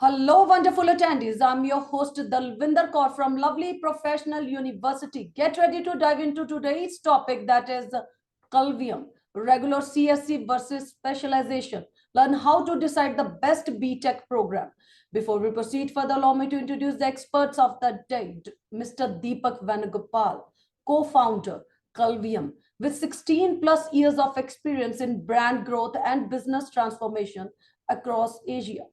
Hello, wonderful attendees. I'm your host, Dalvinder Kaur from Lovely Professional University. Get ready to dive into today's topic, that is Kalvium-Regular CSE versus Specialization. Learn how to decide the best B.Tech program. Before we proceed further, allow me to introduce the experts of the day, Mr. Deepak Venugopal, co-founder, Kalvium, with 16 plus years of experience in brand growth and business transformation across Asia,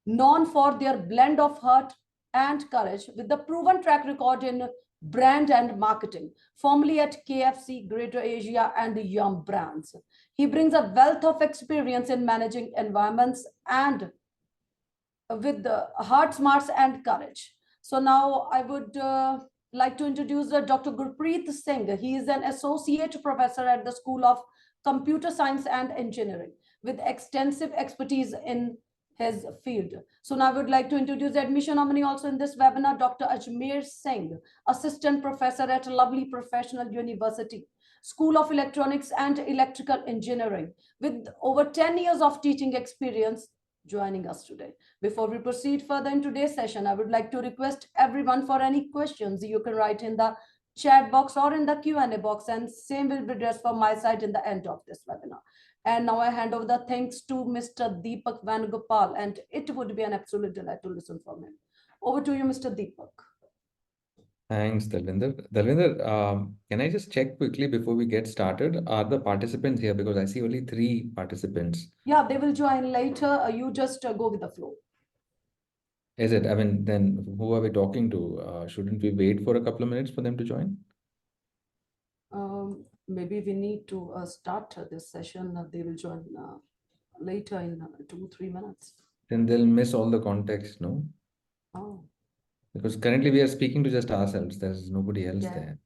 known for their blend of heart and courage with the proven track record in brand and marketing, formerly at KFC, Greater Asia, and Yum Brands. He brings a wealth of experience in managing environments and with the heart, smarts, and courage. So now I would like to introduce Dr. Gurpreet Singh. He is an associate professor at the School of Computer Science and Engineering with extensive expertise in his field. So now I would like to introduce the admission nominee also in this webinar, Dr. Ajmer Singh, assistant professor at Lovely Professional University, School of Electronics and Electrical Engineering, with over 10 years of teaching experience, joining us today. Before we proceed further in today's session, I would like to request everyone for any questions you can write in the chat box or in the Q&A box, and same will be addressed from my side in the end of this webinar. And now I hand over the thanks to Mr. Deepak Venugopal, and it would be an absolute delight to listen from him. Over to you, Mr. Deepak. Thanks, Dalvinder. Dalvinder, can I just check quickly before we get started? Are the participants here? Because I see only 3 participants. Yeah, they will join later. You just go with the flow. Is it? I mean, then who are we talking to? Shouldn't we wait for a couple of minutes for them to join? Maybe we need to start this session. They will join later in 2-3 minutes. Then they'll miss all the context, no? Oh. Because currently we are speaking to just ourselves. There's nobody else Yeah. there.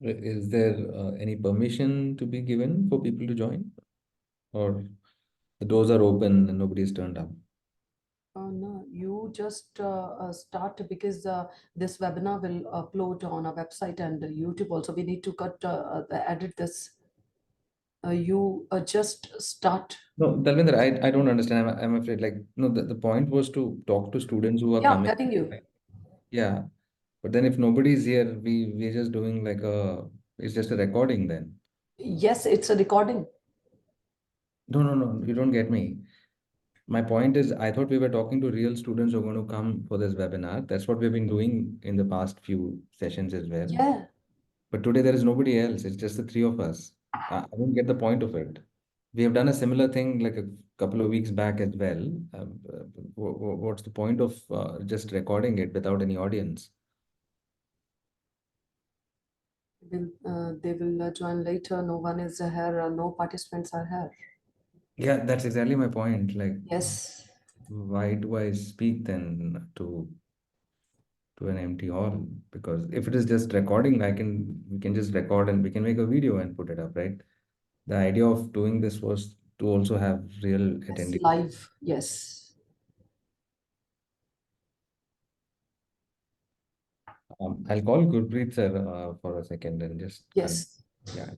Is there any permission to be given for people to join? Or the doors are open and nobody's turned up? No, you just start, because this webinar will upload on our website and YouTube also. We need to edit this. You just start. No, Dalvinder, I don't understand. I'm afraid, like, no, the point was to talk to students who are Yeah, coming. getting you. Yeah. But then if nobody's here, we're just doing like it's just a recording then. Yes, it's a recording. No, you don't get me. My point is, I thought we were talking to real students who are going to come for this webinar. That's what we've been doing in the past few sessions as well. Yeah. But today there is nobody else. It's just the 3 of us. I don't get the point of it. We have done a similar thing like a couple of weeks back as well. What's the point of just recording it without any audience? They will join later. No one is here. No participants are here. Yeah, that's exactly my point. Like, Yes. why do I speak then to an empty hall? Because if it is just recording, we can just record and we can make a video and put it up, right? The idea of doing this was to also have real Yes, attendees. live. Yes. I'll call Gurpreet sir for a second and just Yes. yeah.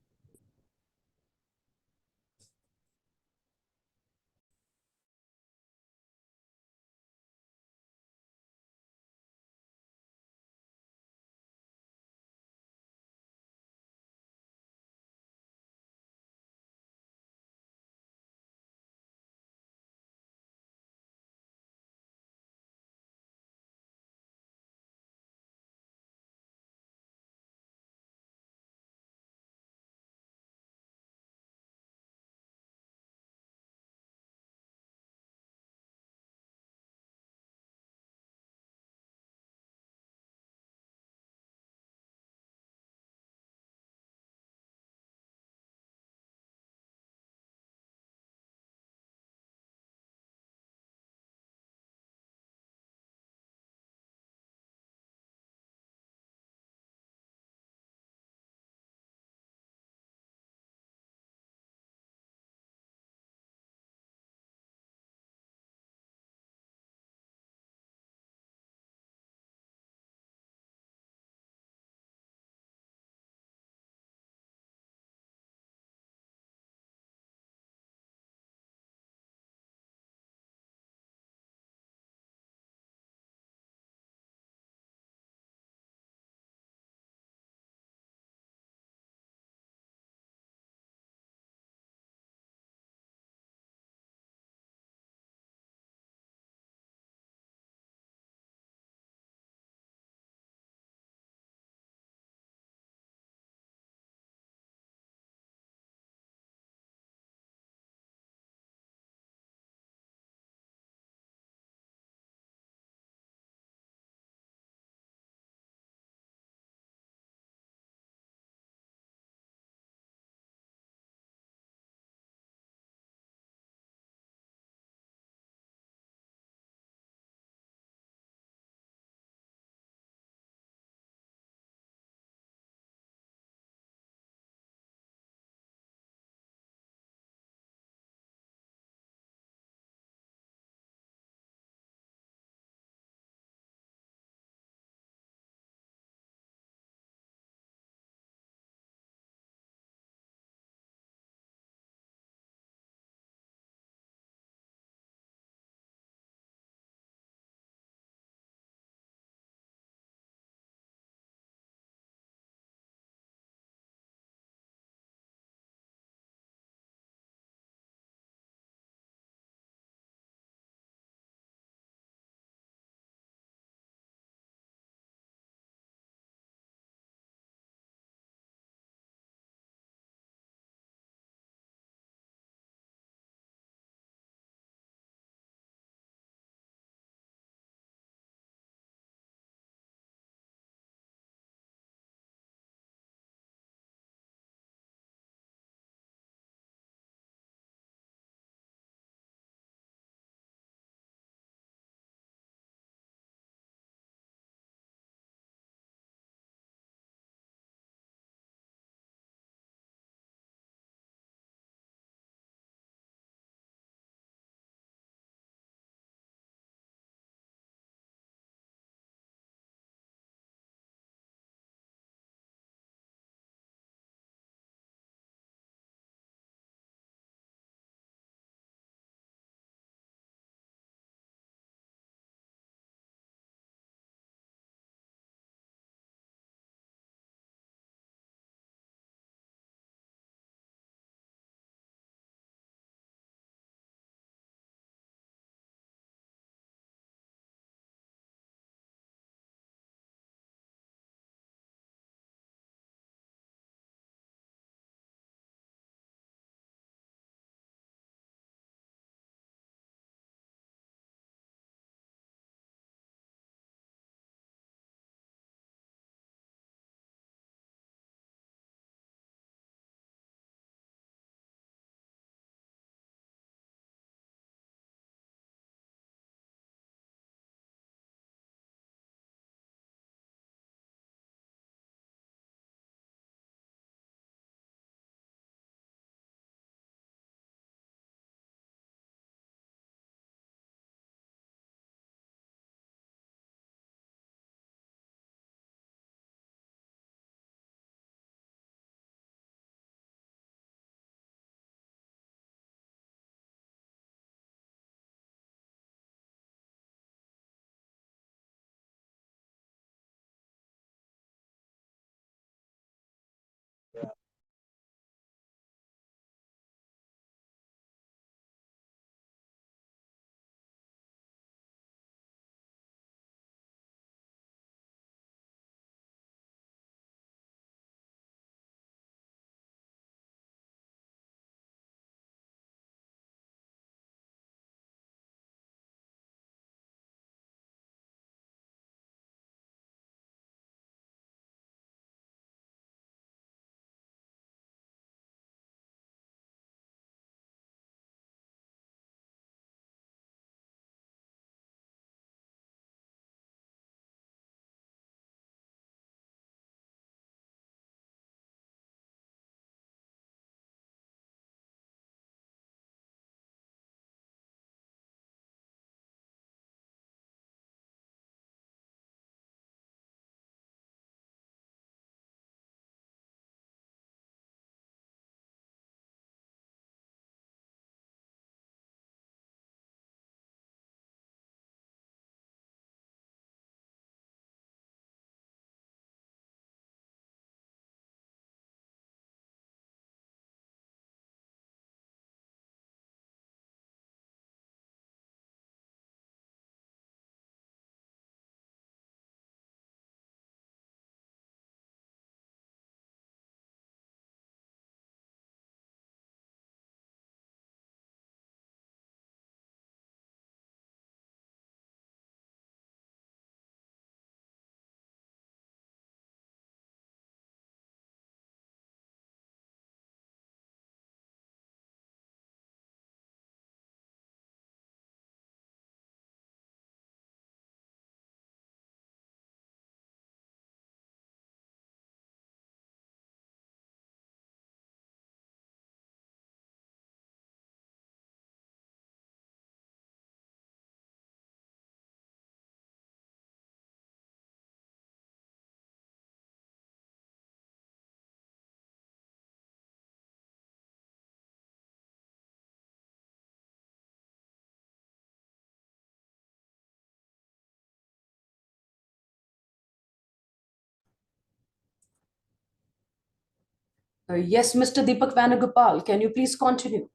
Yes, Mr. Deepak Vanugopal, can you please continue?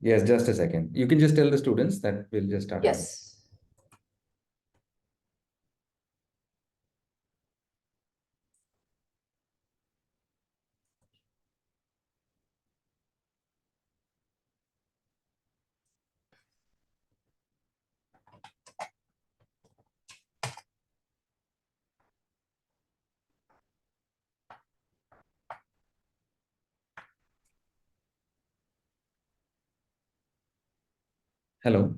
Yes, just a second. You can just tell the students that we'll just start again. Yes. Hello.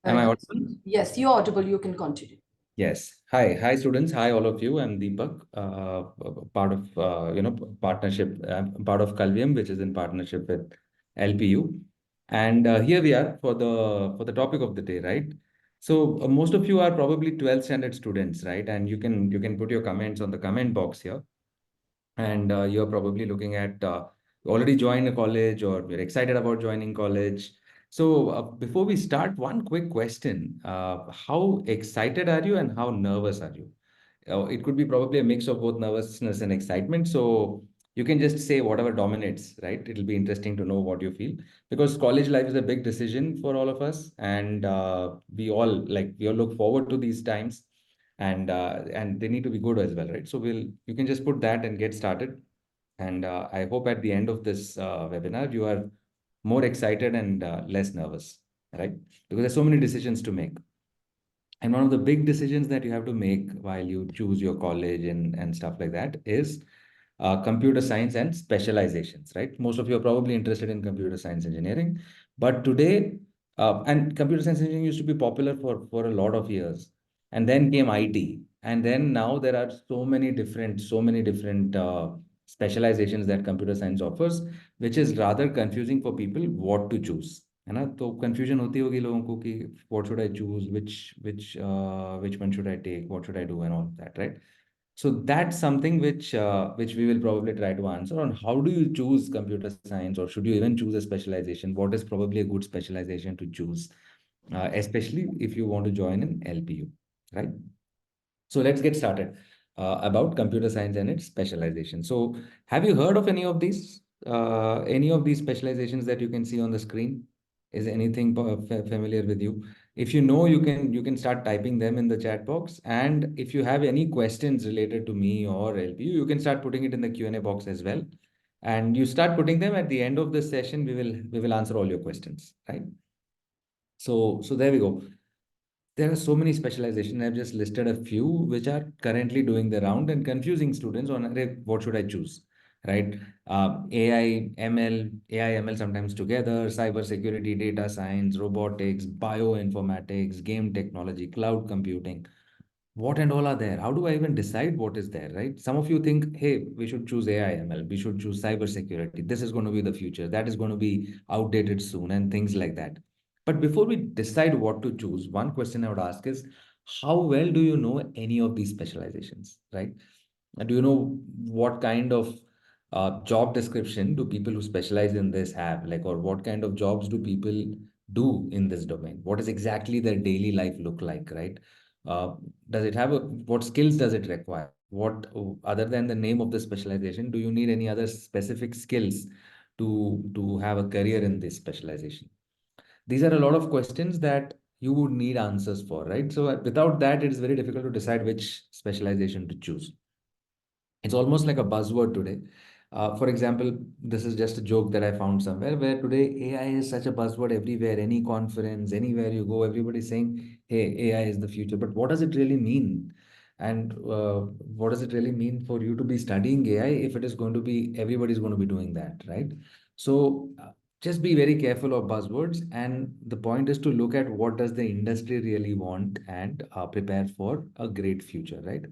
Am I Yes, audible? yes, you're audible. You can continue. Yes. Hi. Hi, students. Hi, all of you. I'm Deepak, part of, partnership, part of Kalvium, which is in partnership with LPU. And here we are for the topic of the day, right? So most of you are probably 12th standard students, right? And you can put your comments on the comment box here. And you're probably looking at already joined a college or you're excited about joining college. So before we start, one quick question. How excited are you and how nervous are you? It could be probably a mix of both nervousness and excitement. So you can just say whatever dominates, right? It'll be interesting to know what you feel because college life is a big decision for all of us, and we all look forward to these times, and they need to be good as well, right? So you can just put that and get started. And I hope at the end of this webinar you are more excited and less nervous, right? Because there's so many decisions to make. And one of the big decisions that you have to make while you choose your college and stuff like that is computer science and specializations, right? Most of you are probably interested in computer science engineering, but today, and computer science engineering used to be popular for a lot of years, and then came IT, and then now there are so many different specializations that computer science offers, which is rather confusing for people what to choose. है ना? तो confusion होती होगी लोगों को कि what should I choose, which one should I take, what should I do, and all of that, right? So that's something which we will probably try to answer on how do you choose computer science, or should you even choose a specialization? What is probably a good specialization to choose, especially if you want to join an LPU, right? So let's get started about computer science and its specialization. So have you heard of any of these specializations that you can see on the screen? Is anything familiar with you? If you know, you can start typing them in the chat box. And if you have any questions related to me or LPU, you can start putting it in the Q&A box as well. And you start putting them at the end of this session. We will answer all your questions, right? So there we go. There are so many specializations. I've just listed a few which are currently doing the round and confusing students on what should I choose, right? AI, ML, AI, ML sometimes together, cyber security, data science, robotics, bioinformatics, game technology, cloud computing. What and all are there? How do I even decide what is there, right? Some of you think, hey, we should choose AI, ML, we should choose cyber security. This is going to be the future. That is going to be outdated soon, and things like that. But before we decide what to choose, one question I would ask is, how well do you know any of these specializations, right? Do you know what kind of job description do people who specialize in this have? Like, or what kind of jobs do people do in this domain? What is exactly their daily life look like, right? Does it have what skills does it require? What, other than the name of the specialization, do you need any other specific skills to have a career in this specialization? These are a lot of questions that you would need answers for, right? So without that, it is very difficult to decide which specialization to choose. It's almost like a buzzword today. For example, this is just a joke that I found somewhere where today AI is such a buzzword everywhere, any conference, anywhere you go, everybody's saying, hey, AI is the future. But what does it really mean? And what does it really mean for you to be studying AI if it is going to be, everybody's going to be doing that, right? So just be very careful of buzzwords. And the point is to look at what does the industry really want and prepare for a great future, right?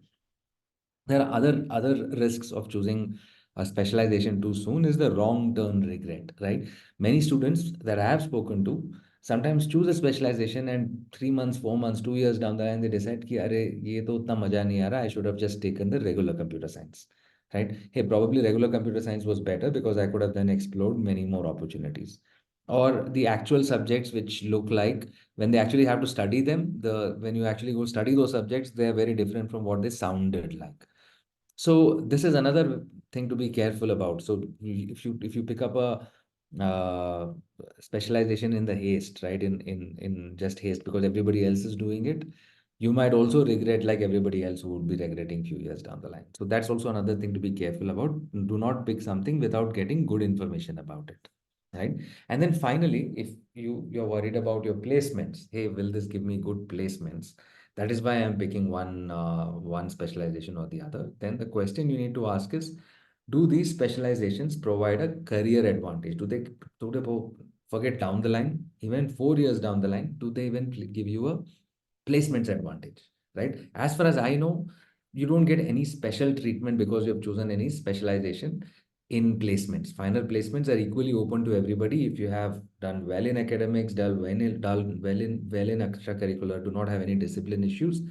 There are other risks of choosing a specialization too soon is the wrong turn regret, right? Many students that I have spoken to sometimes choose a specialization, and 3 months, 4 months, 2 years down the line they decide कि अरे ये तो उतना मजा नहीं आ रहा, I should have just taken the regular computer science, right? Hey, probably regular computer science was better because I could have then explored many more opportunities. Or the actual subjects which look like, when they actually have to study them, the when you actually go study those subjects, they are very different from what they sounded like. So this is another thing to be careful about. So if you pick up a specialization in the haste, right? In just haste because everybody else is doing it, you might also regret like everybody else who would be regretting few years down the line. So that's also another thing to be careful about. Do not pick something without getting good information about it, right? And then finally, if you're worried about your placements, hey, will this give me good placements? That is why I'm picking one specialization or the other. Then the question you need to ask is, do these specializations provide a career advantage? Forget down the line, even 4 years down the line, do they even give you a placements advantage, right? As far as I know, you don't get any special treatment because you have chosen any specialization in placements. Final placements are equally open to everybody. If you have done well in academics, done well in extracurricular, do not have any discipline issues,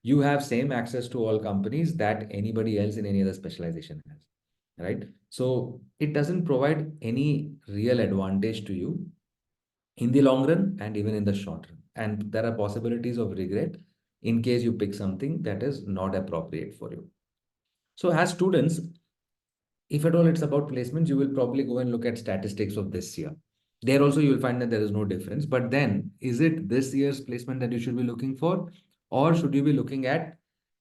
you have same access to all companies that anybody else in any other specialization has, right? So it doesn't provide any real advantage to you in the long run and even in the short run. And there are possibilities of regret in case you pick something that is not appropriate for you. So as students, if at all it's about placements, you will probably go and look at statistics of this year. There also you will find that there is no difference. But then, is it this year's placement that you should be looking for? Or should you be looking at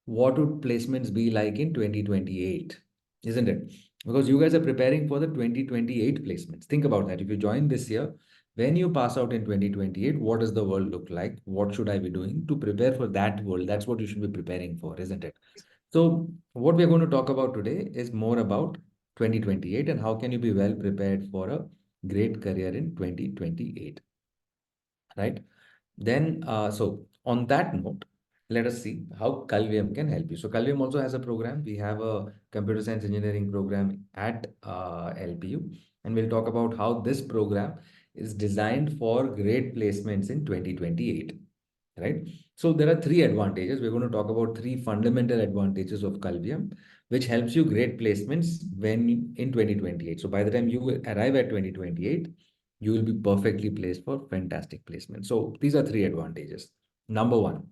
what would placements be like in 2028? Isn't it? Because you guys are preparing for the 2028 placements. Think about that. If you join this year, when you pass out in 2028, what does the world look like? What should I be doing to prepare for that world? That's what you should be preparing for, isn't it? So, what we're going to talk about today is more about 2028 and how can you be well prepared for a great career in 2028, right? Then, so on that note, let us see how Kalvium can help you. So Kalvium also has a program. We have a computer science engineering program at LPU, and we'll talk about how this program is designed for great placements in 2028, right? So there are three advantages. We're going to talk about three fundamental advantages of Kalvium, which helps you great placements when in 2028. So by the time you arrive at 2028, you will be perfectly placed for fantastic placement. So these are three advantages. Number one,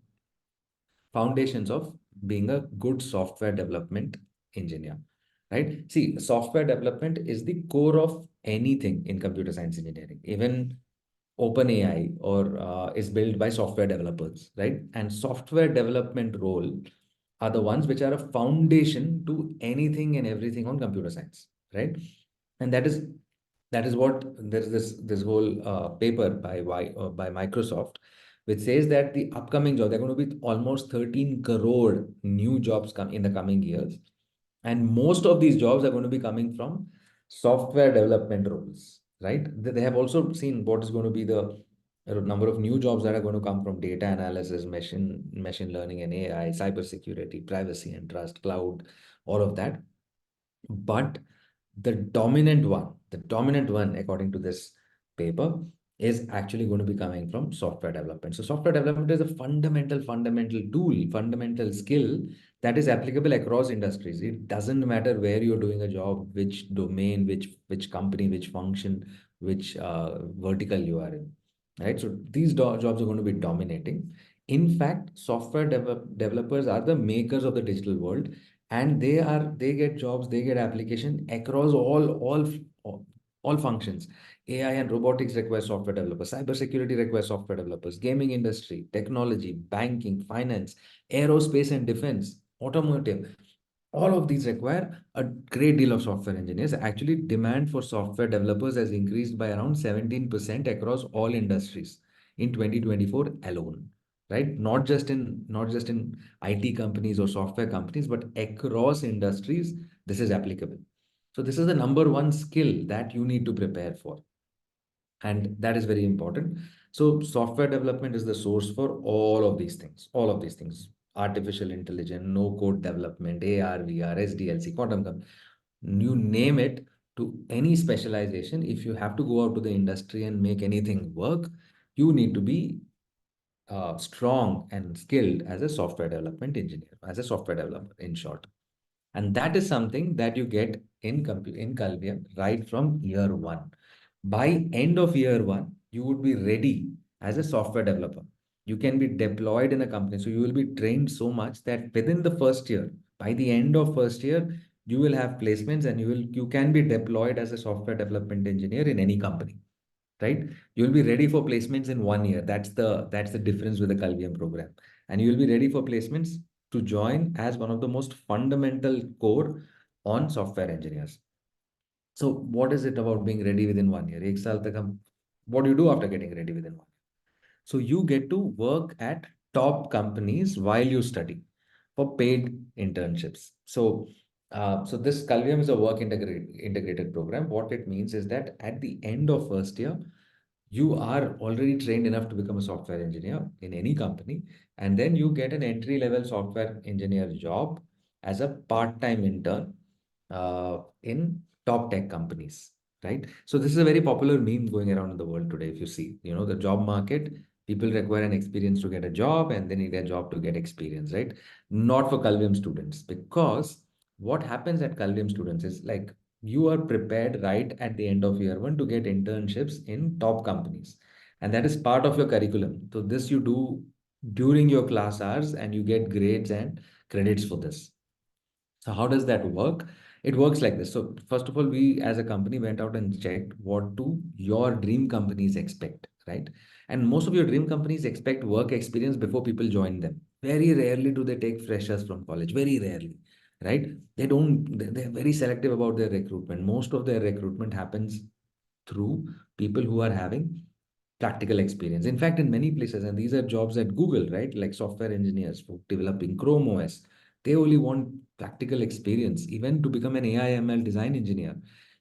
foundations of being a good software development engineer, right? See, software development is the core of anything in computer science engineering. Even OpenAI or is built by software developers, right? And software development role are the ones which are a foundation to anything and everything on computer science, right? And that is what there's this whole paper by Microsoft, which says that the upcoming job, there are going to be almost 13 crore new jobs come in the coming years, and most of these jobs are going to be coming from software development roles, right? They have also seen what is going to be the number of new jobs that are going to come from data analysis, machine learning and AI, cybersecurity, privacy and trust, cloud, all of that. But the dominant one, according to this paper, is actually going to be coming from software development. So software development is a fundamental tool, fundamental skill that is applicable across industries. It doesn't matter where you're doing a job, which domain, which company, which function, which vertical you are in, right? So these jobs are going to be dominating. In fact, developers are the makers of the digital world, and they get jobs, they get application across all functions. AI and robotics require software developers, cybersecurity requires software developers, gaming industry, technology, banking, finance, aerospace and defense, automotive, all of these require a great deal of software engineers. Actually, demand for software developers has increased by around 17% across all industries in 2024 alone, right? Not just in IT companies or software companies, but across industries, this is applicable. So this is the number one skill that you need to prepare for. And that is very important. So software development is the source for all of these things, artificial intelligence, no code development, AR, VR, SDLC, you name it. To any specialization, if you have to go out to the industry and make anything work, you need to be strong and skilled as a software development engineer, as a software developer, in short. And that is something that you get in Kalvium right from year one. By end of year one, you would be ready as a software developer. You can be deployed in a company. So you will be trained so much that within the first year, By the end of first year, you will have placements and you can be deployed as a software development engineer in any company, right? You'll be ready for placements in 1 year. That's the difference with the Kalvium program. And you'll be ready for placements to join as one of the most fundamental core on software engineers. So what is it about being ready within 1 year? एक साल तक हम, what do you do after getting ready within 1 year? So you get to work at top companies while you study for paid internships. So this Kalvium is a work integrated program. What it means is that at the end of first year, you are already trained enough to become a software engineer in any company, and then you get an entry level software engineer job as a part-time intern in top tech companies, right? So this is a very popular meme going around in the world today. If you see, the job market, people require an experience to get a job, and they need a job to get experience, right? Not for Kalvium students, because what happens at Kalvium students is like you are prepared right at the end of year one to get internships in top companies. And that is part of your curriculum. So this you do during your class hours and you get grades and credits for this. So how does that work? It works like this. So first of all, we as a company went out and checked what do your dream companies expect, right? And most of your dream companies expect work experience before people join them. Very rarely do they take freshers from college. Very rarely, right? They don't. They're very selective about their recruitment. Most of their recruitment happens through people who are having practical experience. In fact, in many places, and these are jobs at Google, right? Like software engineers for developing Chrome OS, they only want practical experience. Even to become an AI ML design engineer,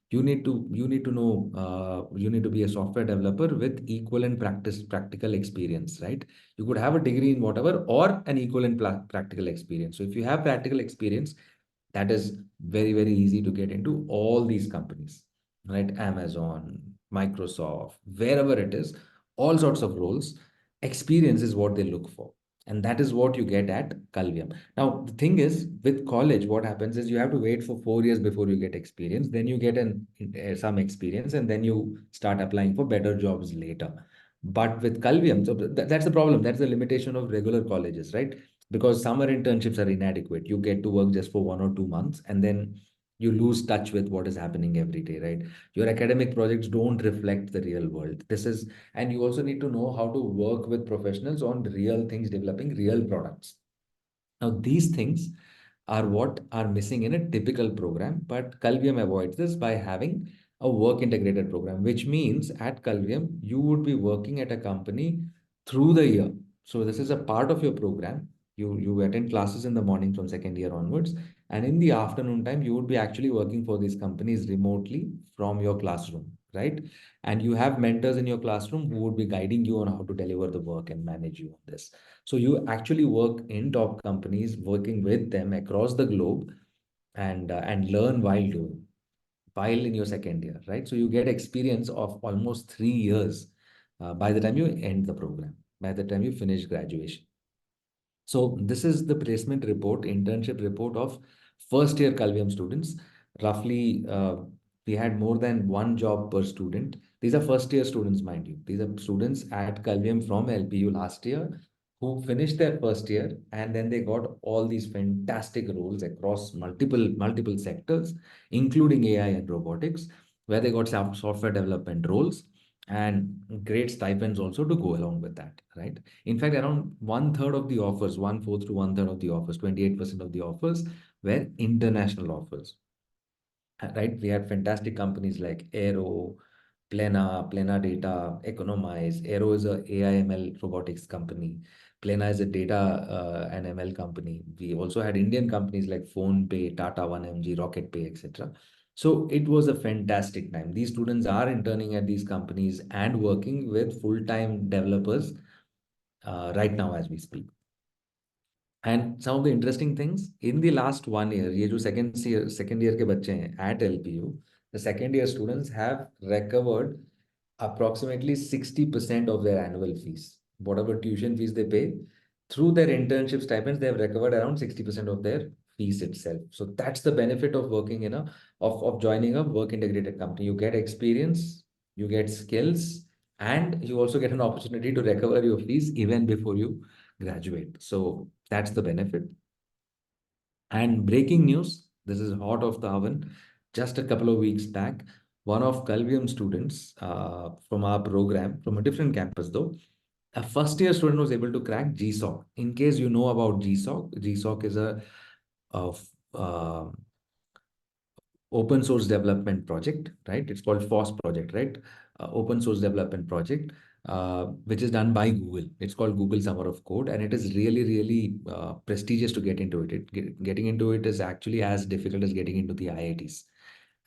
you need to know you need to be a software developer with equivalent practical experience, right? You could have a degree in whatever or an equivalent practical experience. So if you have practical experience, that is very, very easy to get into all these companies, right? Amazon, Microsoft, wherever it is, all sorts of roles. Experience is what they look for. And that is what you get at Kalvium. Now, the thing is, with college, what happens is you have to wait for 4 years before you get experience. Then you get some experience, and then you start applying for better jobs later. But with Kalvium, so that's the problem. That's the limitation of regular colleges, right? Because summer internships are inadequate. You get to work just for 1 or 2 months, and then you lose touch with what is happening every day, right? Your academic projects don't reflect the real world. And you also need to know how to work with professionals on real things, developing real products. Now, these things are what are missing in a typical program, but Kalvium avoids this by having a work integrated program, which means at Kalvium, you would be working at a company through the year. So this is a part of your program. You attend classes in the morning from second year onwards, and in the afternoon time, you would be actually working for these companies remotely from your classroom, right? And you have mentors in your classroom who would be guiding you on how to deliver the work and manage you on this. So you actually work in top companies, working with them across the globe, and learn while in your second year, right? So you get experience of almost 3 years by the time you end the program, by the time you finish graduation. So this is the placement report, internship report of first year Kalvium students. Roughly, we had more than one job per student. These are first year students, mind you. These are students at Kalvium from LPU last year who finished their first year, and then they got all these fantastic roles across multiple sectors, including AI and robotics, where they got some software development roles and great stipends also to go along with that, right? In fact, around one third of the offers, one fourth to one third of the offers, 28% of the offers were international offers, right? We had fantastic companies like Aero, Plena Data, Economize. Aero is a AIML robotics company. Plena is a data and ML company. We also had Indian companies like PhonePe, Tata 1MG, RocketPay, etc. So it was a fantastic time. These students are interning at these companies and working with full-time developers right now as we speak. And some of the interesting things in the last 1 year, ये जो second year के बच्चे हैं at LPU, the second year students have recovered approximately 60% of their annual fees. Whatever tuition fees they pay, through their internship stipends, they have recovered around 60% of their fees itself. So that's the benefit of working of joining a work integrated company. You get experience, you get skills, and you also get an opportunity to recover your fees even before you graduate. So that's the benefit. And breaking news, this is hot off the oven. Just a couple of weeks back, one of Kalvium students from our program, from a different campus though, a first year student was able to crack GSOC. In case you know about GSOC, GSOC is a uh, open source development project, right? It's called FOSS project, right? Open source development project, which is done by Google. It's called Google Summer of Code, and it is really, really prestigious to get into it. Getting into it is actually as difficult as getting into the IITs.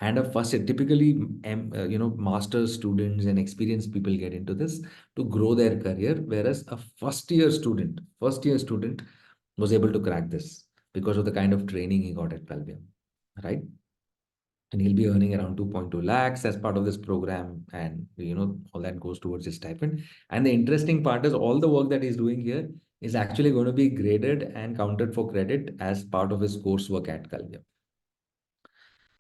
And a first, typically, master's students and experienced people get into this to grow their career, whereas a first year student was able to crack this because of the kind of training he got at Kalvium, right? And he'll be earning around 2.2 lakhs as part of this program, and all that goes towards his stipend. And the interesting part is all the work that he's doing here is actually going to be graded and counted for credit as part of his coursework at Kalvium,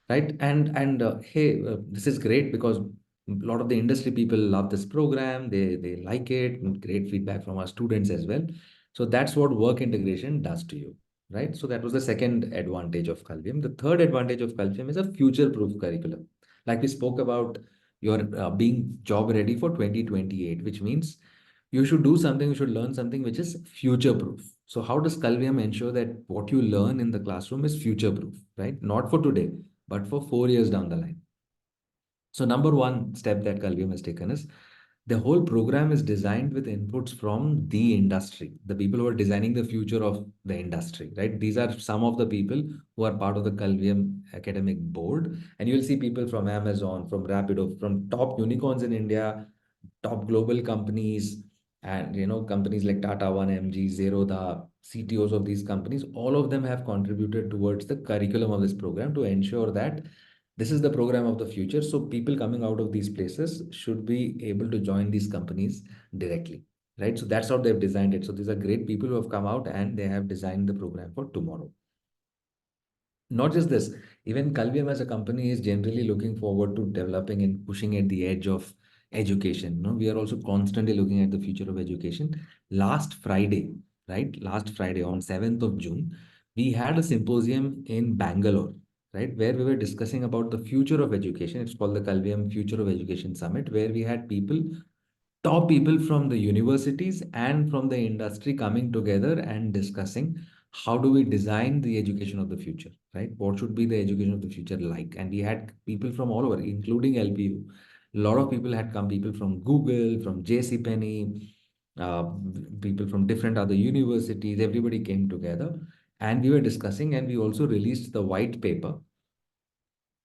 right? And hey, this is great because a lot of the industry people love this program. They like it, and great feedback from our students as well. So that's what work integration does to you, right? So that was the second advantage of Kalvium. The third advantage of Kalvium is a future proof curriculum. Like we spoke about, your being job ready for 2028, which means you should do something, you should learn something which is future proof. So how does Kalvium ensure that what you learn in the classroom is future proof, right? Not for today, but for 4 years down the line. So number one step that Kalvium has taken is the whole program is designed with inputs from the industry, the people who are designing the future of the industry, right? These are some of the people who are part of the Kalvium academic board. And you'll see people from Amazon, from Rapido, from top unicorns in India, top global companies, and companies like Tata 1mg, Zero, the CTOs of these companies, all of them have contributed towards the curriculum of this program to ensure that this is the program of the future. So people coming out of these places should be able to join these companies directly, right? So that's how they've designed it. So these are great people who have come out and they have designed the program for tomorrow. Not just this, even Kalvium as a company is generally looking forward to developing and pushing at the edge of education. We are also constantly looking at the future of education. Last Friday, right? Last Friday on 7th of June, we had a symposium in Bangalore, right? Where we were discussing about the future of education. It's called the Kalvium Future of Education Summit, where we had top people from the universities and from the industry coming together and discussing how do we design the education of the future, right? What should be the education of the future like? And we had people from all over, including LPU. A lot of people had come, people from Google, from JCPenney, uh, people from different other universities. Everybody came together and we were discussing, and we also released the white paper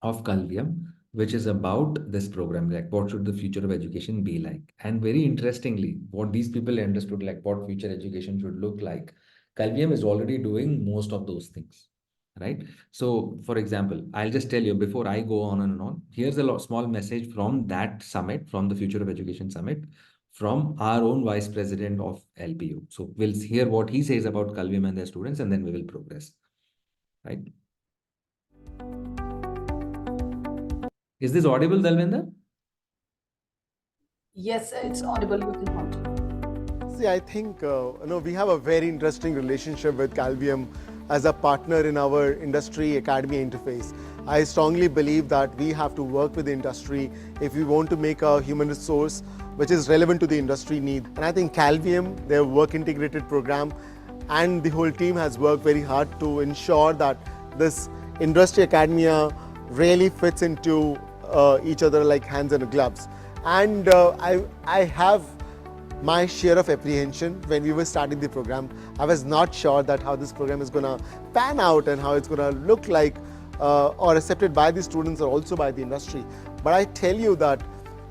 of Kalvium, which is about this program, like what should the future of education be like. And very interestingly, what these people understood, like what future education should look like, Kalvium is already doing most of those things, right? So, for example, I'll just tell you before I go on and on, here's a small message from that summit, from the Future of Education Summit, from our own Vice President of LPU. So, we'll hear what he says about Kalvium and their students, and then we will progress, right? Is this audible, Dalvinder? Yes, it's audible. You can continue. See, I think we have a very interesting relationship with Kalvium as a partner in our industry academy interface. I strongly believe that we have to work with the industry if we want to make a human resource which is relevant to the industry need. And I think Kalvium, their work integrated program, and the whole team has worked very hard to ensure that this industry academia really fits into each other like hands and gloves. And I have my share of apprehension when we were starting the program. I was not sure that how this program is going to pan out and how it's going to look like or accepted by the students or also by the industry. But I tell you that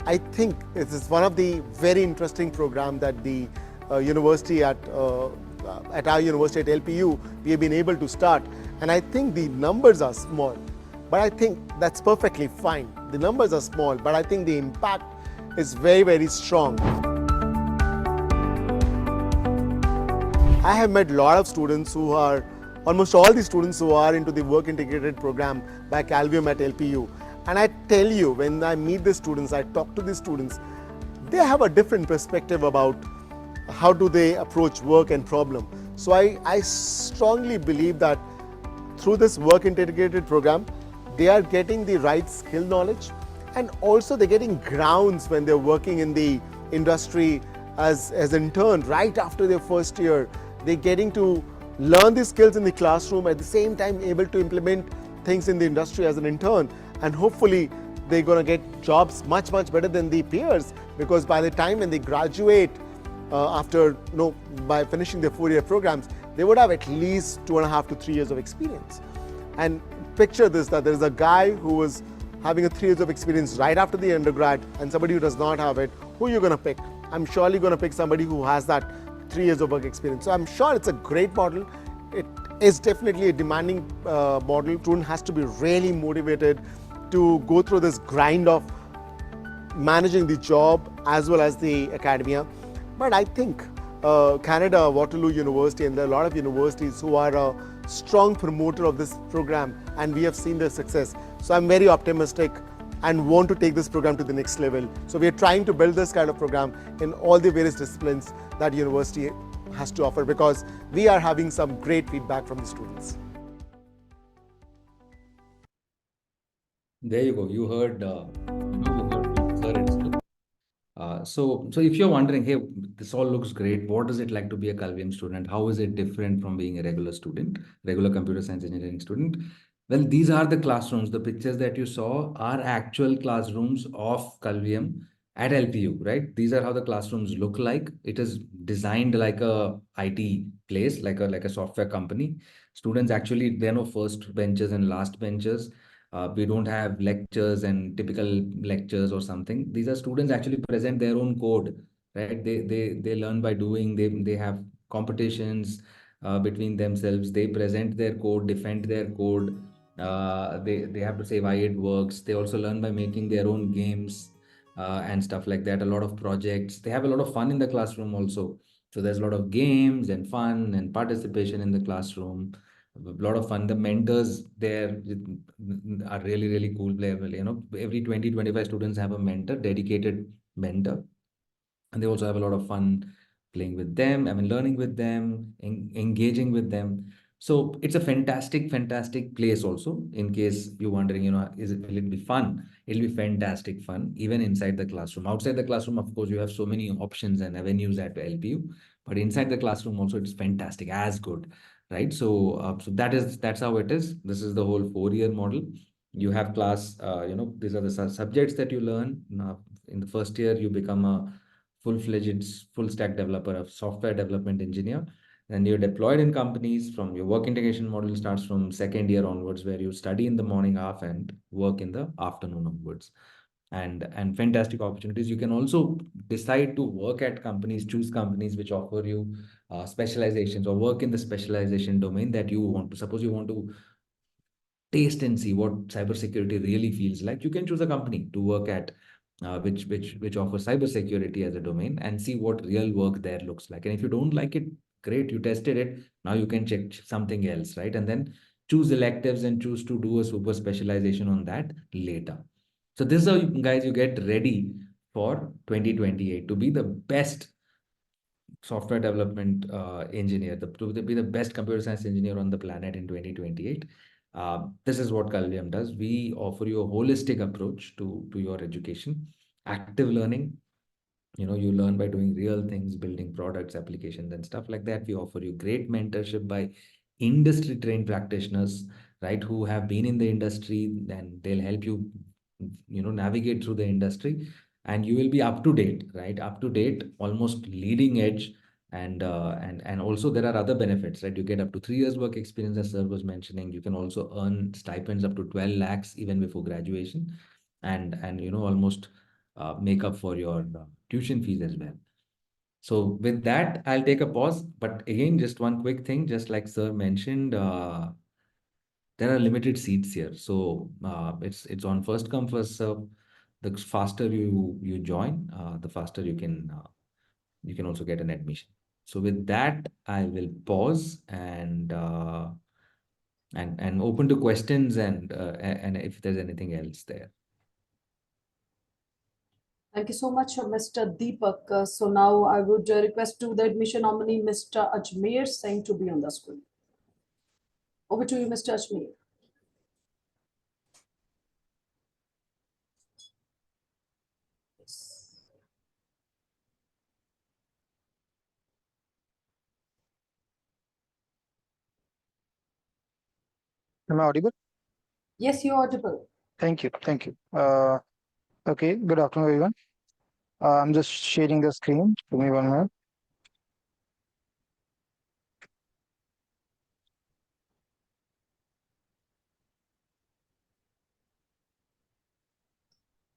I think this is one of the very interesting program that the university at our university at LPU we have been able to start. And I think the numbers are small, but I think that's perfectly fine. The numbers are small, but I think the impact is very, very strong. I have met a lot of students who are, almost all the students who are into the work integrated program by Kalvium at LPU. And I tell you, when I meet the students, I talk to the students, they have a different perspective about how do they approach work and problem. So I strongly believe that through this work integrated program, they are getting the right skill knowledge, and also they're getting grounds when they're working in the industry as intern right after their first year. They're getting to learn the skills in the classroom, at the same time able to implement things in the industry as an intern, and hopefully they're going to get jobs much better than the peers, because by the time when they graduate after by finishing their 4-year programs, they would have at least 2.5 to 3 years of experience. And picture this, that there is a guy who was having a 3 years of experience right after the undergrad, and somebody who does not have it. Who are you going to pick? I'm surely going to pick somebody who has that 3 years of work experience. So I'm sure it's a great model. It is definitely a demanding model. Student has to be really motivated to go through this grind of managing the job as well as the academia. But I think Canada, Waterloo University, and there are a lot of universities who are a strong promoter of this program, and we have seen their success. So I'm very optimistic and want to take this program to the next level. So we are trying to build this kind of program in all the various disciplines that university has to offer, because we are having some great feedback from the students. There you go. You heard, sir itself. So if you're wondering, hey, this all looks great, what is it like to be a Kalvium student? How is it different from being a regular student, regular computer science engineering student? Well, these are the classrooms. The pictures that you saw are actual classrooms of Kalvium at LPU, right? These are how the classrooms look like. It is designed like a IT place, like a software company. Students actually, there are no first benches and last benches. We don't have lectures and typical lectures or something. These are students actually present their own code, right? They learn by doing. They have competitions between themselves. They present their code, defend their code. They have to say why it works. They also learn by making their own games and stuff like that. A lot of projects. They have a lot of fun in the classroom also. So there's a lot of games and fun and participation in the classroom. A lot of fun. The mentors there are really cool. Every 20-25 students have a mentor, dedicated mentor, and they also have a lot of fun playing with them, learning with them, engaging with them. So it's a fantastic place also. In case you're wondering, will it be fun? It'll be fantastic fun, even inside the classroom. Outside the classroom, of course, you have so many options and avenues at LPU, but inside the classroom also, it's fantastic, as good, right? So that's how it is. This is the whole 4-year model. You have class, these are the subjects that you learn. Now, in the first year, you become a full-fledged full-stack developer, a software development engineer. And you're deployed in companies. From your work integration model starts from second year onwards, where you study in the morning half and work in the afternoon onwards. And fantastic opportunities. You can also decide to work at companies, choose companies which offer you specializations, or work in the specialization domain that you want to. Suppose you want to taste and see what cybersecurity really feels like. You can choose a company to work at, which offers cybersecurity as a domain, and see what real work there looks like. And if you don't like it, great, you tested it. Now you can check something else, right? And then choose electives and choose to do a super specialization on that later. So this is how, guys, you get ready for 2028 to be the best software development engineer, to be the best computer science engineer on the planet in 2028. This is what Kalvium does. We offer you a holistic approach to your education, active learning. You learn by doing real things, building products, applications, and stuff like that. We offer you great mentorship by industry trained practitioners, right, who have been in the industry, and they'll help you, navigate through the industry, and you will be up to date, right? Up to date, almost leading edge. And also there are other benefits, right? You get up to 3 years work experience, as sir was mentioning. You can also earn stipends up to 12 lakhs even before graduation, and almost make up for your tuition fees as well. So with that, I'll take a pause. But again, just one quick thing, just like sir mentioned, there are limited seats here. So it's on first come, first serve. The faster you join, the faster you can also get an admission. So with that, I will pause and open to questions, and if there's anything else there. Thank you so much, Mr. Deepak. So now I would request to the admission nominee, Mr. Ajmer Singh, to be on the screen. Over to you, Mr. Ashmi. Am I audible? Yes, you're audible. Thank you. Thank you. Okay. Good afternoon, everyone. I'm just sharing the screen. Give me 1 minute.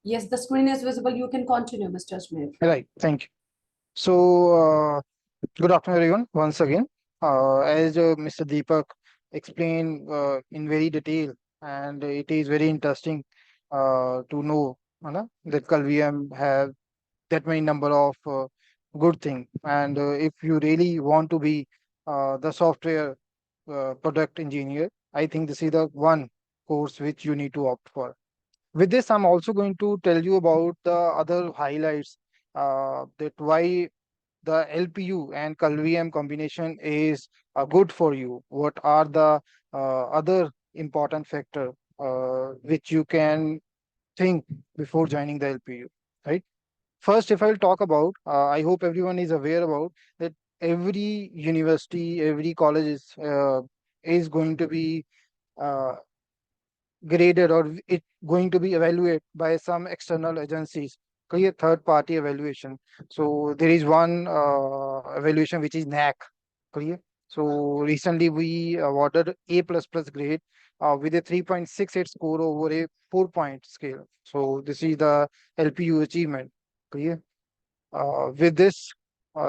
Yes, the screen is visible. You can continue, Mr. Ashmi. Right. Thank you. So, good afternoon, everyone. Once again, as Mr. Deepak explained in very detail, and it is very interesting to know that Kalvium have that many number of good thing. And if you really want to be the software product engineer, I think this is the one course which you need to opt for. With this, I'm also going to tell you about the other highlights that why the LPU and Kalvium combination is good for you. What are the other important factor which you can think before joining the LPU, right? First, if I'll talk about, I hope everyone is aware about that every university, every college is going to be uh, graded or it going to be evaluated by some external agencies, clear third party evaluation. So there is one evaluation which is NAC, clear. So recently we awarded A++ grade with a 3.68 score over a 4-point scale. So this is the LPU achievement, clear. With this,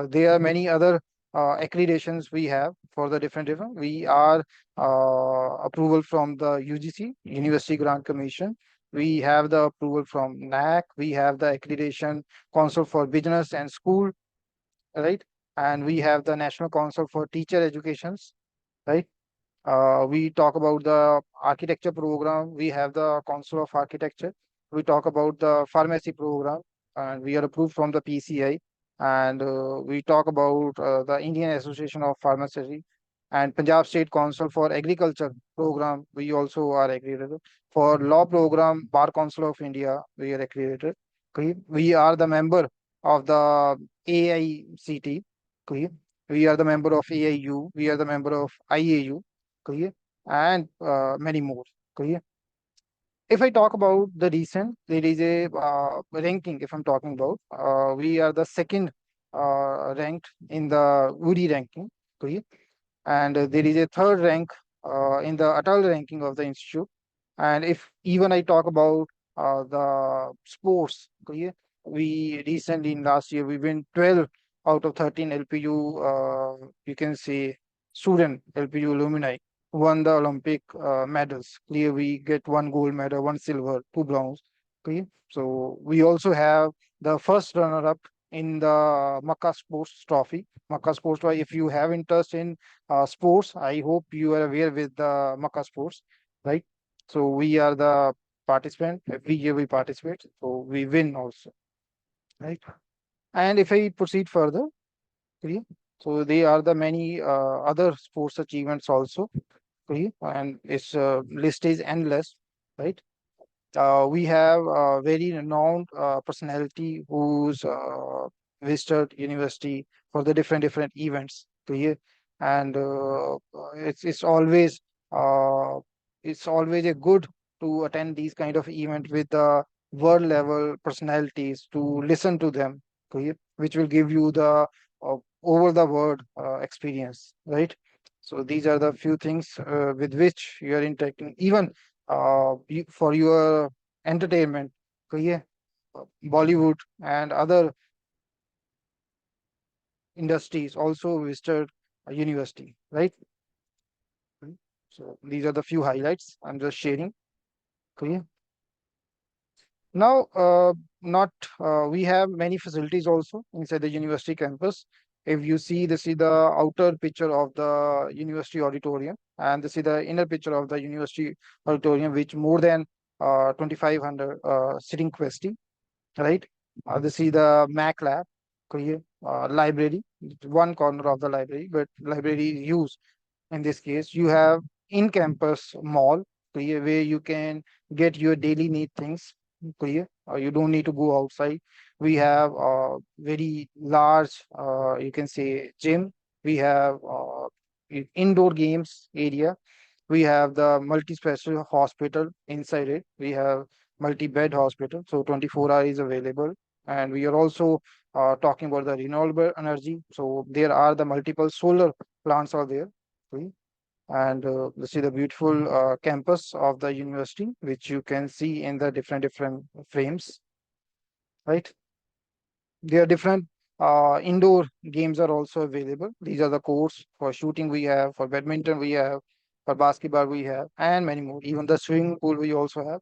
there are many other accreditations we have for the different. We are approval from the UGC, University Grant Commission. We have the approval from NAC. We have the accreditation Council for Business and School, right? And we have the National Council for Teacher Educations, right? We talk about the architecture program. We have the Council of Architecture. We talk about the pharmacy program, and we are approved from the PCI. And we talk about the Indian Association of Pharmacy and Punjab State Council for Agriculture program. We also are accredited. For law program, Bar Council of India, we are accredited. Okay. We are the member of the AICT. Okay. We are the member of AIU. We are the member of IAU. Clear, and many more. Clear. If I talk about the recent, there is a ranking. If I'm talking about, we are the second ranked in the UDI ranking. Clear, and there is a third rank in the Atal ranking of the institute. And if even I talk about the sports, clear, we recently in last year we win 12 out of 13 LPU. You can say student LPU alumni won the Olympic medals. Clear, we get 1 gold medal, 1 silver, 2 bronze. Okay, so we also have the first runner-up in the Makkah Sports Trophy. Makkah Sports Trophy. If you have interest in sports, I hope you are aware with the Makkah Sports, right? So we are the participant. Every year we participate, so we win also, right? And if I proceed further, clear. So they are the many other sports achievements also, clear, and its list is endless, right? We have a very renowned personality who's visited university for the different events, clear, and uh, it's always a good to attend these kind of event with the world level personalities to listen to them, clear, which will give you the over the world experience, right? So these are the few things with which you are interacting. Even for your entertainment, clear, Bollywood and other industries also visited a university, right? So these are the few highlights I'm just sharing, clear. Now, not we have many facilities also inside the university campus. If you see, this is the outer picture of the university auditorium, and this is the inner picture of the university auditorium, which more than 2,500 sitting capacity, right? This is the Mac lab, clear, library, one corner of the library, but library is used in this case. You have in-campus mall, clear, where you can get your daily need things, clear. You don't need to go outside. We have a very large, you can say, gym. We have indoor games area. We have the multi-special hospital inside it. We have multi-bed hospital, so 24 hours is available. And we are also talking about the renewable energy. So there are the multiple solar plants are there. Okay? And this is the beautiful campus of the university, which you can see in the different frames, right? There are different indoor games are also available. These are the courts for shooting we have, for badminton we have, for basketball we have, and many more. Even the swimming pool we also have,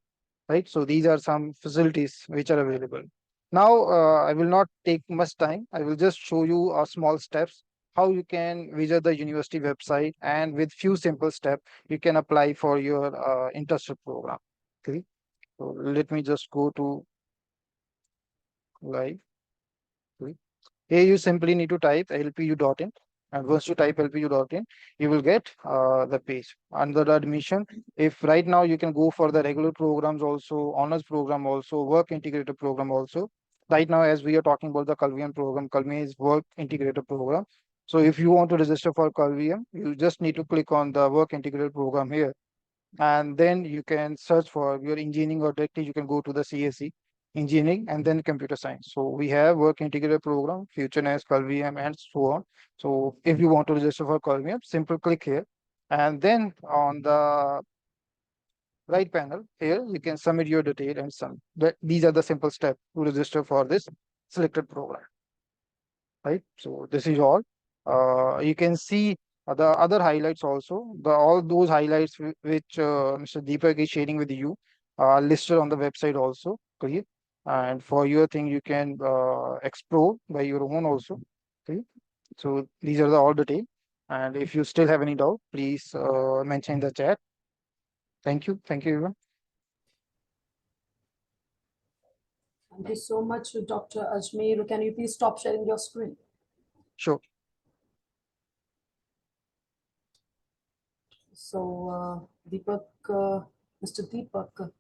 right? So these are some facilities which are available. Now, I will not take much time. I will just show you small steps how you can visit the university website, and with few simple steps you can apply for your internship program. Okay, so let me just go to live. Okay. Here you simply need to type lpu.in, and once you type lpu.in, you will get the page under the admission. If right now you can go for the regular programs also, honors program also, work integrated program also. Right now, as we are talking about the Kalvium program, Kalvium is work integrated program. So if you want to register for Kalvium, you just need to click on the work integrated program here, and then you can search for your engineering, or directly you can go to the CSE engineering and then computer science. So we have work integrated program, FutureNet, Kalvium, and so on. So if you want to register for Kalvium, simple click here, and then on the right panel here you can submit your detail and some. These are the simple steps to register for this selected program, right? So this is all. You can see the other highlights also. All those highlights which Mr. Deepak is sharing with you are listed on the website also. Okay, and for your thing you can explore by your own also. Okay, so these are the all detail. And if you still have any doubt, please mention in the chat. Thank you. Thank you, everyone. Thank you so much, Dr. Ajmer. Can you please stop sharing your screen? Sure. So, Deepak, Mr. Deepak,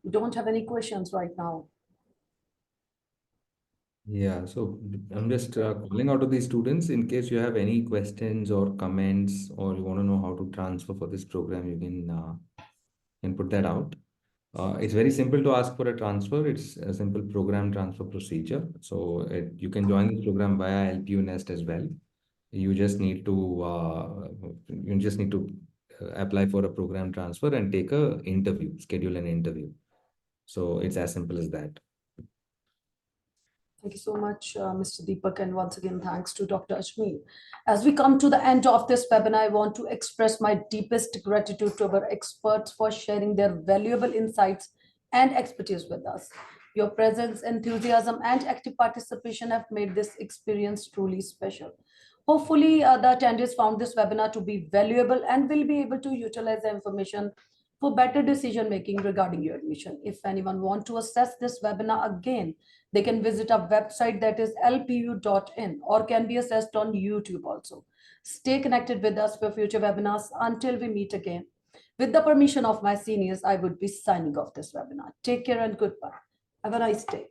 you don't have any questions right now. Yeah, so I'm just calling out to the students in case you have any questions or comments, or you want to know how to transfer for this program, you can put that out. It's very simple to ask for a transfer. It's a simple program transfer procedure. So you can join this program via LPU Nest as well. You just need to apply for a program transfer and take a interview, schedule an interview. So it's as simple as that. Thank you so much, Mr. Deepak, and once again, thanks to Dr. Ajmer. As we come to the end of this webinar, I want to express my deepest gratitude to our experts for sharing their valuable insights and expertise with us. Your presence, enthusiasm, and active participation have made this experience truly special. Hopefully, the attendees found this webinar to be valuable and will be able to utilize the information for better decision making regarding your admission. If anyone wants to access this webinar again, they can visit our website, that is lpu.in, or can be accessed on YouTube also. Stay connected with us for future webinars. Until we meet again, with the permission of my seniors, I would be signing off this webinar. Take care and goodbye. Have a nice day.